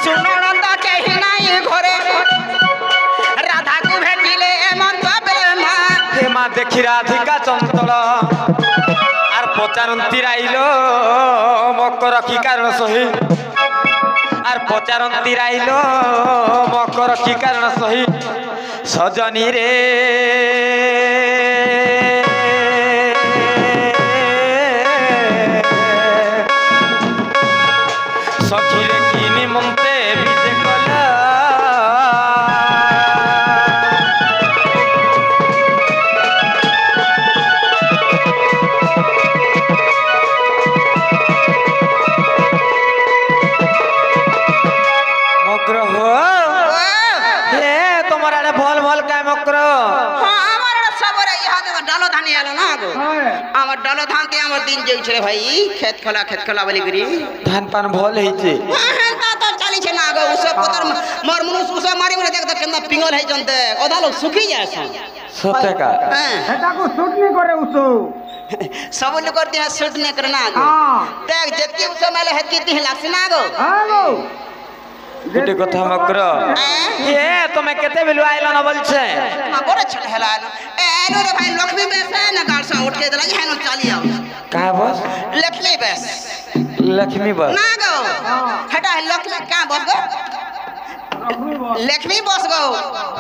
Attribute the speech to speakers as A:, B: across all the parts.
A: सुनंद केहि नाही घरे राधा को भेटिले एमंत प्रेमा
B: हेमा देखी राधिका चंचल आर पचारंती राइलो मकर की कारण सही आर पचारंती राइलो मकर की कारण सही सजनी रे सखी रे की निमंते विजय कला
A: डालो धान के हमर दिन जे छले भाई खेत खला वाली गरी
B: धान पान भल है जे
A: ता तो चली छे ना गो उसे पतर मर मनुष्य उसे मारी में देख केना पिंगल है जनते ओदा लोग सुखी जाय
B: सत्य का
C: हेता को शूट नहीं करे उसो
A: सब लोग करते हैं शूट नहीं करना गो देख जत्ती उसे मेले है कितनी लाख ना गो
C: हां गो
B: गुटे कथा मकर ये तुम्हें केते बिलु आइला न बोल छे
A: हां बड़ा छल हेला एनो रे भाई लक्ष्मी बेस है ना गाड़ से उठ के दला है न चाली आओ
B: का बस
A: लक्ष्मी बेस
B: लक्ष्मी बस
A: ना गो हटा लक्ष्मी का बस गो लक्ष्मी बस गो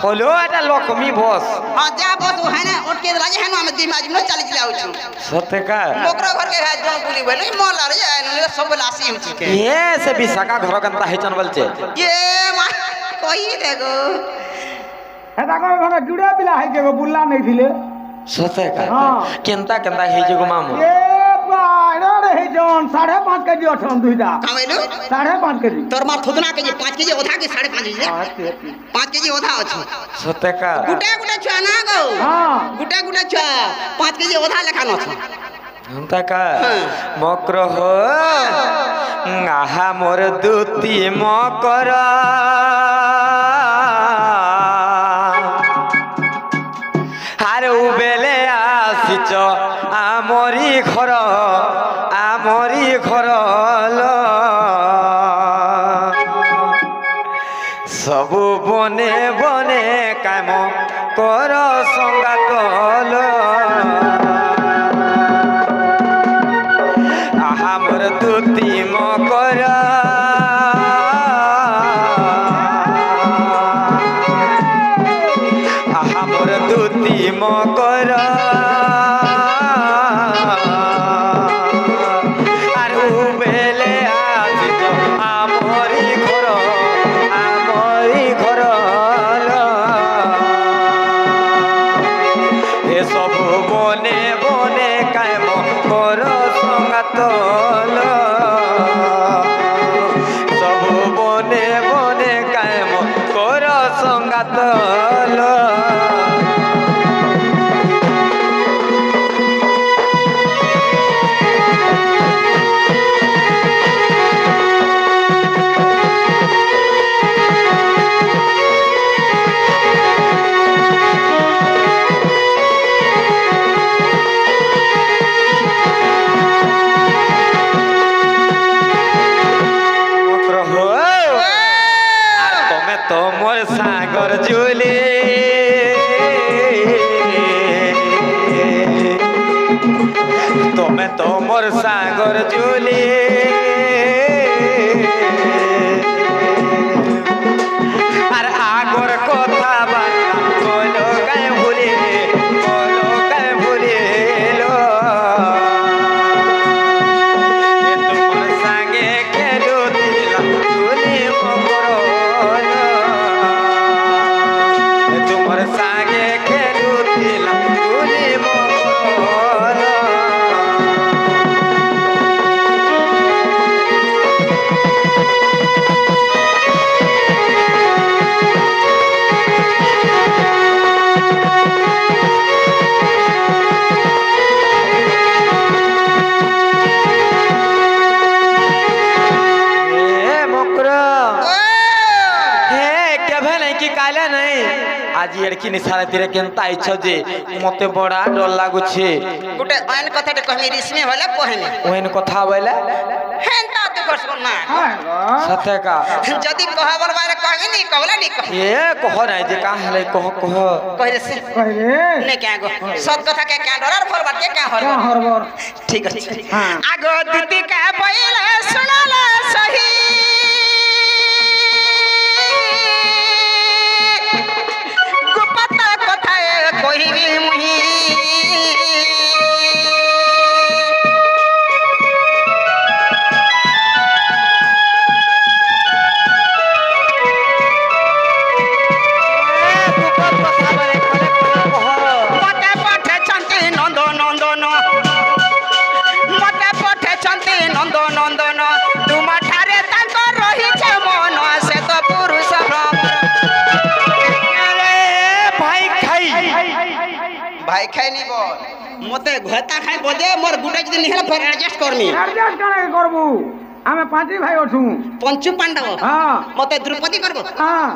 B: बोलो एटा लक्ष्मी बस
A: हां जा बस है ना उठ के दला है न हम दिमाग में चाली जाऊ छु
B: सत्य का
A: मोकरा घर के है जो बोली बोले मोल रे न सब लासी हम छी के
B: ये से विशाखा घर कंता हेचन बोल छे
A: ये कोई देखो
C: हेता को घरे जुड़े पिला है के बुल्ला नहीं थिले
B: सत्य का
C: हां
B: केनता केनता हे जे गो मामू
C: ए बाड़ा रे जन 5.5 केजी अठन दुइदा
A: कामेलो
C: 5.5 केजी
A: तोर मार थुदना के 5 केजी ओधा के 5.5 केजी 5 केजी ओधा अछि
B: सत्य का
A: गुटा छुआ ना गो
C: हां
A: गुटा छुआ 5 केजी ओधा लेखा न छ
B: हमता का मकर हो आहा मोर दूती मकर हार उबेले आसिच आमरी घर सबु बने बने काम कर संगातल आहा मोर दूती मकर आहा मोर दूती मकर आरु बेले आजित आमरी घर ए सब बने बने कायम कर संगातल सब बने बने कायम कर संगातल मोर सागर झूले तुम्हें तो मोर सागर झूले আর আগর কথা বার্তা বলো গায়ে ভুলে লো তোমার সঙ্গে খেলো দিলাম চুলি মকর তোমার সঙ্গে খেলো দিলাম চুলি মকর आज एड़की निसारा तीरे केनता इच्छा जे मते बड़ा डर लागुछे
A: गुटे ओन कथाटे कहमी रिस्मे होला कहमी
B: ओहन कथा बोले
A: हेनता देख করছো না
C: হ্যাঁ গো
B: सत्य का
A: যদি কহবর বাইরে কহবি নি কবলা নি কহ
B: ये कहो नहीं जे का है कहो कहो
A: কই রে সে
C: কই রে
A: নে কে গো সত কথা কে কে ডরার ফল বাট কে হর
C: কা হরবর
A: ঠিক আছে
C: হ্যাঁ।
A: আগো দিদি কে বইলে শুনালা সহি গুপত কথায় কহিবি মুহি মতে পঠেছন্তি নন্দ নন্দন মতে পঠেছন্তি নন্দ নন্দন তুমা ঠারে তাঙ্ক রহিছে মন সে তো পুরুষ ভ্রমর
B: अरे भाई खाई
A: ভাই খাই নিব মতে ঘেতা খাই বদে মোর গুটে যদি নিহেলা ফের অ্যাডজাস্ট করমি
C: অ্যাডজাস্ট কানে করবু আমি পাঁচই ভাই অছু
A: পঞ্চু পাণ্ডব
C: হ্যাঁ
A: মতে দ্রৌপদী করব
C: হ্যাঁ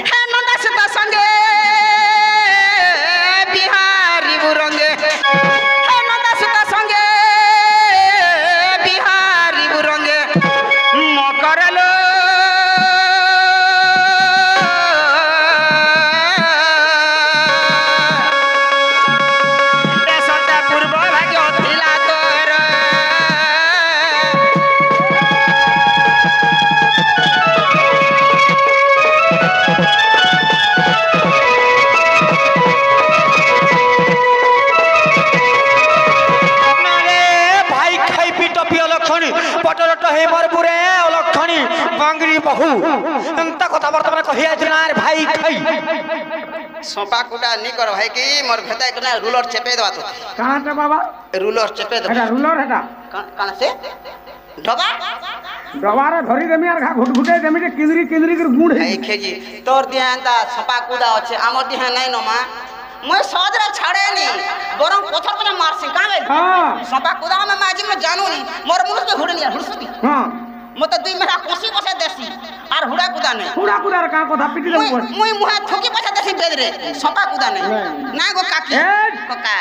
A: হে নন্দা সীতা সঙ্গে বিহারি বুরঙ্গে হে নন্দা সীতা সঙ্গে বিহারি বুরঙ্গে মকরলো দেশটা পূর্ব ভাগ্য থিলা তোর
B: अरे भाई खाई पीट पी अलक्षणी पटरट हे मरपुरे अलक्षणी बांगरी बहु एंता कथा वर्तमान कहि आइछ ना रे भाई खाई
A: सोपा कुटा नी कर भाई की मोर भेता एक ना रूलर चेपे दवा तो
C: कहाँ से बाबा
A: रूलर चेपे दवा
C: এটা রুলার এটা
A: कहां से ढोबा
C: ডবারে ধরি দেমি আর ঘা ঘুট ঘুটে দেমি যে কিন্দ্রি কিন্দ্রি করে গুড়
A: এই খেজি তোর দিহা এন্তা সোপা কুদা আছে আমার দিহা নাই ন মা মই সদরে ছাড়ে নি বরং পথর করে মারছি কাগে
C: হ্যাঁ
A: সোপা কুদা আমি মাজি মে জানু নি মোর মুনুষ কে হুড়ে নি হুড়সুতি
C: হ্যাঁ
A: মতে দুই মেরা কোসি কোসে দেছি আর হুড়া কুদা নাই
C: কুড়া কুড়ার কা কথা পিটি দেবো পড়
A: মুই মুহা থুকি পয়সা দেছি বেদরে সোপা কুদা নাই না গো কাকি
C: এই!
A: কোকা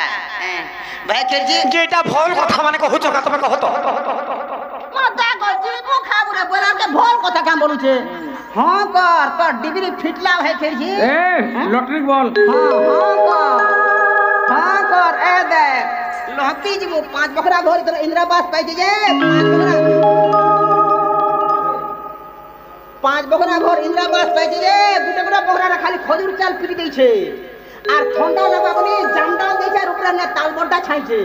A: ভাই খেজি
B: যেটা ভুল কথা মানে কহুছ কা তুমি কহতো
A: মাতা গজিবো খাবুরে বনাকে ভল কথা কাম বলুছে হ্যাঁ কর তোর ডিগ্রি ফিটলা ভাই খেজি
C: এ লটারি বল
A: हाँ कर ए दे लहती जीवो 5 बकरा घर इधर इंदिरावास पाई जे 5 बकरा घर इंदिरावास पाई जे गुटे गुटे बकरा खाली खजूर चाल फिरी दै छे আর ठंडा लगा बनी जामडा दै छे ऊपर ने तालबड्डा छाई छे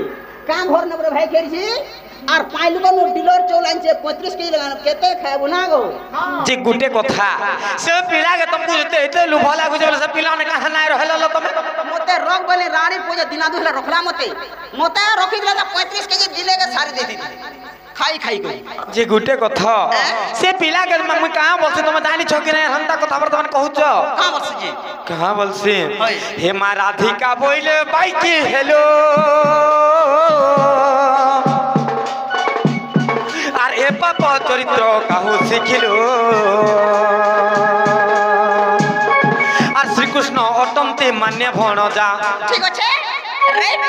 A: काम घर न भाई खेरी छे আর পাইলুকন ডিলর চলাইছে 35 কেজি লাগানো কেতে খাইবো না গো
B: যে গুটে কথা সে পিলা কে তুমকু যেতে এতে লুভ লাগুছে বলে সে পিলা ने कहा নাই रहल তুমি
A: মতে রক বলে রানী পূজা দিনা দুহলা রখলা মতে মতে রখি দিলা 35 কেজি দিলে के सारी दे दी खाई खाई गई
B: যে গুটে কথা সে পিলা কে মই কাहा বলছি তুমি জানি ছ কি নাই হন্তা কথা বর্তমান কহুছ
A: कहां बस जी
B: कहा বলছি
A: হয়।
B: হে মা রাধিকা বইলে বাইকে হেলো আর এ পাপ চরিত্র কাহু শিখিলো আর শ্রীকৃষ্ণ অটন্তে মান্য ভণজা
A: ठीक আছে রাইট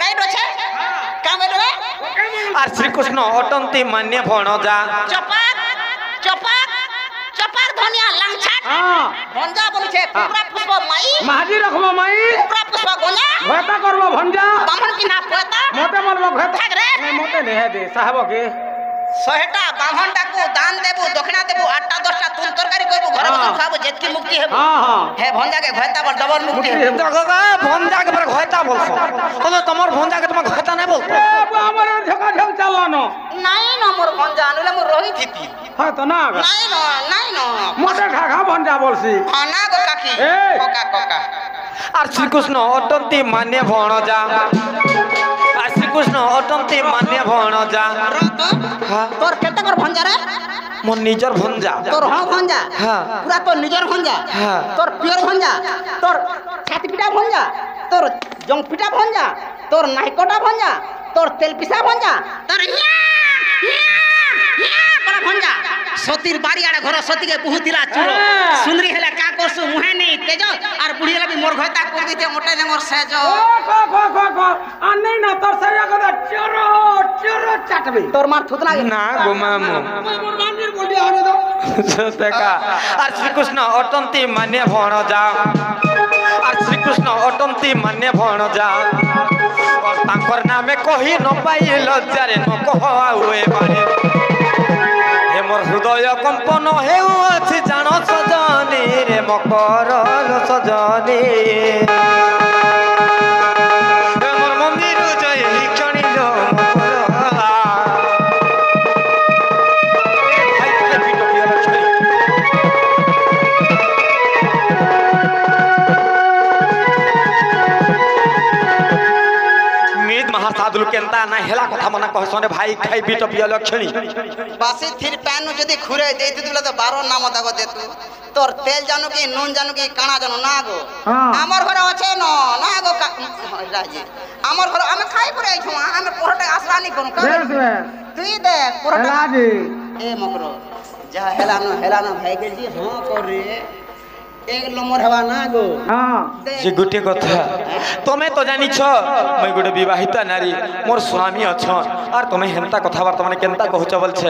A: রাইট আছে কাম বেলো
B: আর শ্রীকৃষ্ণ অটন্তে মান্য ভণজা
A: চপাক চপাক চপার ধনিয়া লাংছাট
C: হ্যাঁ
A: ভঞ্জা বলছে পুরা পুষ্প মাই
C: মাঝি রাখবো মাই
A: পুরা পুষ্প গোনা
C: ঘটা করবো ভঞ্জা
A: বামন কি না পয়তা
C: মোটে বলবো ঘটা
A: থাক রে
C: মোটে নেহে দে সাহেব কে
A: 100টা বামনটাকু দান দেবু দক্ষিণা দেবু 8টা 10টা তুল তরকারি করবু ঘরে বসে খাবো যেতকি মুক্তি হেবু
C: হ্যাঁ হ্যাঁ
A: হে ভঞ্জাকে ভয়তা বল ডবল মুক্তি হেবু
B: দেখো গা ভঞ্জা কে পরে ঘয়তা বলছো ওলো তোমার ভঞ্জা কে তোমার ঘয়তা নাই বলতো
C: আমার ঝকা ঝক চালানো
A: নাই না মোর ভঞ্জা আনলে মোর রহি থিতি
C: হ্যাঁ তো না
A: নাই না
C: মোটে খা ভঞ্জা বলছি
A: খানা গো কাকি
C: এই!
A: কোকা কোকা
B: আর শ্রীকৃষ্ণ অটন্তে মান্য ভণজা আর শ্রীকৃষ্ণ অটন্তে মান্য ভণজা
A: রত
B: হ্যাঁ
A: তোর কেতে কর ভঞ্জা রে
B: মোর নিজর ভঞ্জা
A: তোর ভঞ্জা
B: হ্যাঁ।
A: পুরা তোর নিজের ভঞ্জা
B: হ্যাঁ।
A: তোর পিওর ভঞ্জা তোর ছাতি পিঠা ভঞ্জা তোর জং পিঠা ভঞ্জা তোর নাইকটা ভঞ্জা তোর তেল পিসা ভঞ্জা তোর ইয়া, ইয়া, ইয়া করা ভঞ্জা সতীর বাড়ি আড়ে ঘর সতীকে বহুতিলা চুর সুন্দরী হেলে কা করছু মুহে নেই তেজ আর বুড়ি হেলে বি মোর ঘরতা করে দিতে মোটে নে মোর সেজ
C: আর নেই না তোর সাইয়া কথা চোরো চোরো চাটবে
A: তোর মার থুতনা
B: না গো মামু
C: মোর গান্ডির বডি আনে দাও
B: সত্যকা আর শ্রীকৃষ্ণ অটন্তি মানে ভণ যা আর শ্রীকৃষ্ণ অটন্তি মানে ভণ যা আর তাঙ্কর নামে কহি ন পাই লজ্জারে ন কহ আউয়ে বারে হে মোর হৃদয় কম্পন হেউছি জানো সজনী রে মকর সজনী মোর মন্দির জয় ক্ষণিল সাধুল কেনতা না হেলা কথা মনে কহসনে ভাই খাই বিট পিয়া লক্ষণী
A: বাসি থির প্যান যদি ঘুরে দেইতে দিলে তো 12 নাম দাগ দেতু তোর তেল জানো কি নুন জানো কি কানা জানো না গো আমার ঘরে আছে ন না গো রাজি আমার ঘরে আমি খাই পড়ে আইছু আমি পরোটা আসরা নি কোন তুই দেখ পরোটা
C: রাজি
A: এ মকরো যা হেলানো ভাই গেছি হ্যাঁ করে এক নম্বর হবা না গো
C: হ্যাঁ
B: যে গুটে কথা তুমি তো জানিছ মই গুটে বিবাহিতা নারী মোর স্বামী অছ আর তুমি হেনতা কথাবার্তা মানে কেনতা কହୁছ বলছে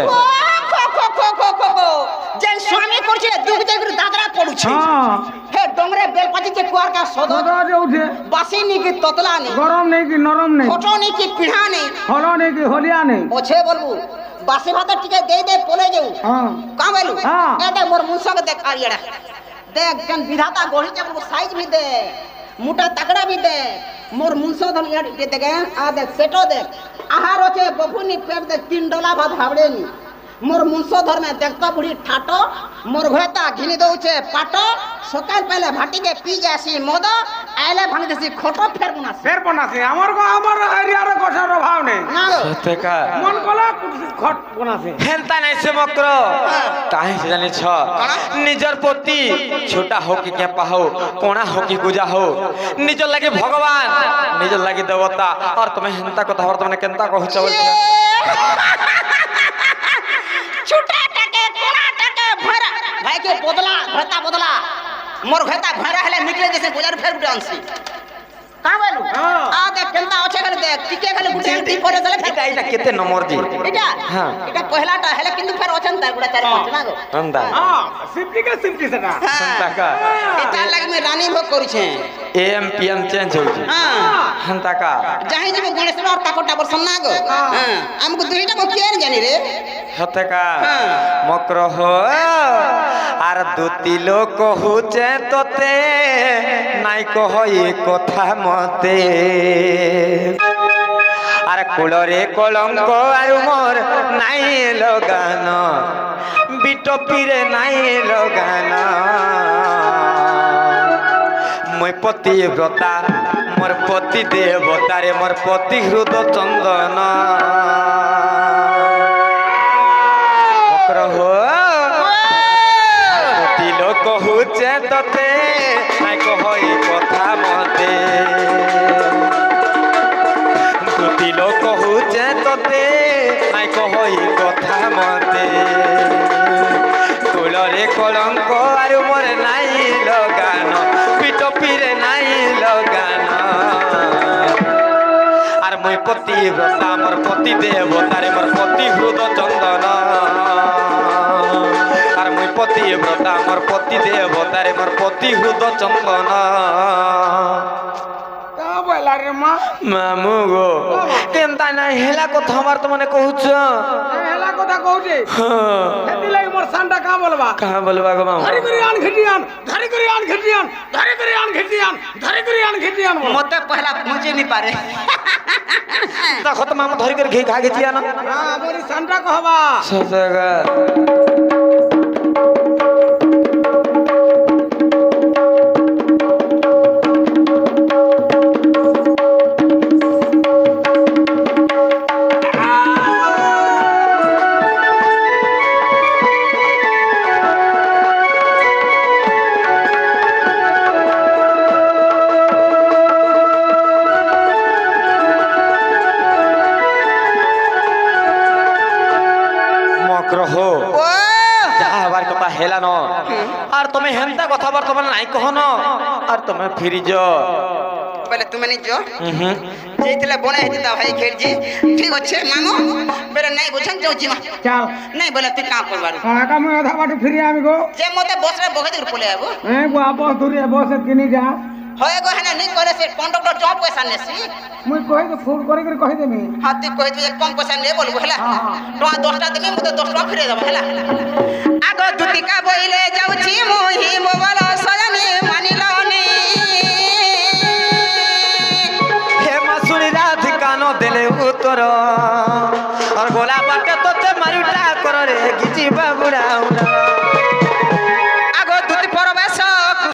A: যে স্বামী করছে দুঃখ দেখি দাদরা পড়ুছে
C: হ্যাঁ
A: হে ডংরে বেলপাতি যে কুয়ার কা সদর
C: সদা যে উঠে
A: বাসি নি কি ততলা নি
C: গরম নেই কি নরম নেই
A: ছোট নি কি পিঢ়া নি
C: হল নেই কি হলিয়া নেই
A: ওছে বলবু বাসি ভাত টিকে দে পলে যাও
C: হ্যাঁ
A: কা বলু
C: হ্যাঁ।
A: এ দেখ মোর মুনসকে দেখ আরিয়াড়া দেখ কেন বিধাতা গড়ি যে সাইজ भी दे মোটা তাকড়া भी दे মোর মুনসো ধন ইয়াড় দেখ আ দেখ পেটো দেখ আহার আছে বফুনি পেট দেখ 3 ডলা ভাত হাবড়ে নি মোর মুনসো ধর্মে দেখতো বুড়ি ঠাটো মোর ঘরেতা ঘিনি দউছে পাটো সকাল পেলে ভাটিকে পি যাসি মদ আইলে ভাঙি দেসি খটো ফের বনাসি
C: ফের বনাছে আমার এরিয়ার কথার অভাব নেই
A: না গো
B: সত্যকা
C: মন কলা খট বনাছে
B: হেনতা নাই সে মক্র কাহে সে জানিছ নিজর প্রতি ছোটা হো কি কেপা হো কোনা হো কি গুজা হো নিজর লাগি ভগবান নিজর লাগি দেবতা আর তুমি হেনতা কথাবার্তা মানে কেনতা কହୁছ বলছে
A: छोटा टके कोना टके भरा भाई के बदला मोर घरता भरा हेले निकले जैसे बाजार फेर उठानसी का बोलू आ देख केनता আছে খালি দেখ টিকে খালি গুটে টি পরে চলে
B: এটা কেতে নম্বর জি
A: এটা
B: হ্যাঁ
A: এটা পহলাটা হেলে কিন্তু ফের অছেন তার গুড়া 4-5 না গো
B: নন্দা
C: হ্যাঁ সিফটি সেটা
B: হেনতাকা
A: এটা লাগি মে রানী ভোগ করিছে
B: এম পিএম চেঞ্জ হইছে
A: হ্যাঁ
B: হেনতাকা
A: যাই যাব গণেশ আর তাকটা বর্ষণ না গো হ্যাঁ আমকো দুইটা কো কি জানি রে
B: সত্যকা মক্র হো আর দুতি লোক কহুছে তোতে নাই কহ এ কথা মতে আর কুলরে কলঙ্ক আর মোর নাই লগান বিটপিরে নাই লগান মই পতি ব্রতা মোর পতি দেবতারে মোর পতি হৃদ চন্দন হো পতি লোক কহুছে তোতে নাই কহ এ কথা মতে দুতি লোক কহুছে তোতে নাই কহ এ কথা মতে কুলরে কলঙ্ক আর মোর নাই লগান পিটপিরে নাই লগান আর মই পতি ব্রতা মোর পতি দেবতারে মোর পতি হৃদ চন্দন আর মই পতি ব্রতা মোর পতি দেবতারে মোর পতি হৃদ চন্দন
C: কা বলা রে মা
B: মামু গো কেনতা নাই হেলা কথা আমার তো মনে কହୁছ
C: হেলা কথা কହୁছে হেতি লাগি মোর সান্ডা কা বলবা
B: কাহা বলবা গো মামু
C: ধরি করে আন খেটিয়ান ধরি করে আন খেটিয়ান ধরি করে আন খেটিয়ান ধরি করে আন খেটিয়ান
A: মতে পহলা পहुंचे नहीं पारे
B: দেখো তো মামু ধরি করে ঘি ঘা গেছিয়া না
C: হ্যাঁ মোর সান্ডা কহবা
B: সজগা
A: ও
B: আর তুমি হেনতা কথা বর্তমান নাই কহন আর তুমি ফিরি যাও
A: বলে তুমি নিজ যেইতলে বনে হেতা ভাই খেলজি ঠিক আছে মামু বেরে নাই বুঝন যাউছি মা
C: চল
A: নাই বলে তুই কাম করবারু
C: কাকা মই আধা বাটে ফিরি আমি গো
A: যে মতে বসরে বগে দূর পলে আবো
C: গো বস দূরে বস কিনি যা
A: হয় গো হেনা নি করে সে কন্ডক্টর জব পয়সা নেছি
C: মুই কই তো ফোন করে কই দেমি
A: হাতি কই তুই কম পয়সা নে বলবো হেলা টকা 10টা দেমি মতে 10 টাকা ফিরে যাব হেলা আগ দুতিকা বইলে যাউছি মুহি মোবাইল সজানি মানিলনি
B: হে মাসুনি রাধিকানো দেলে উত্তর আর গোলা বাটে তোতে মারিটা করে গিজি বাবুড়া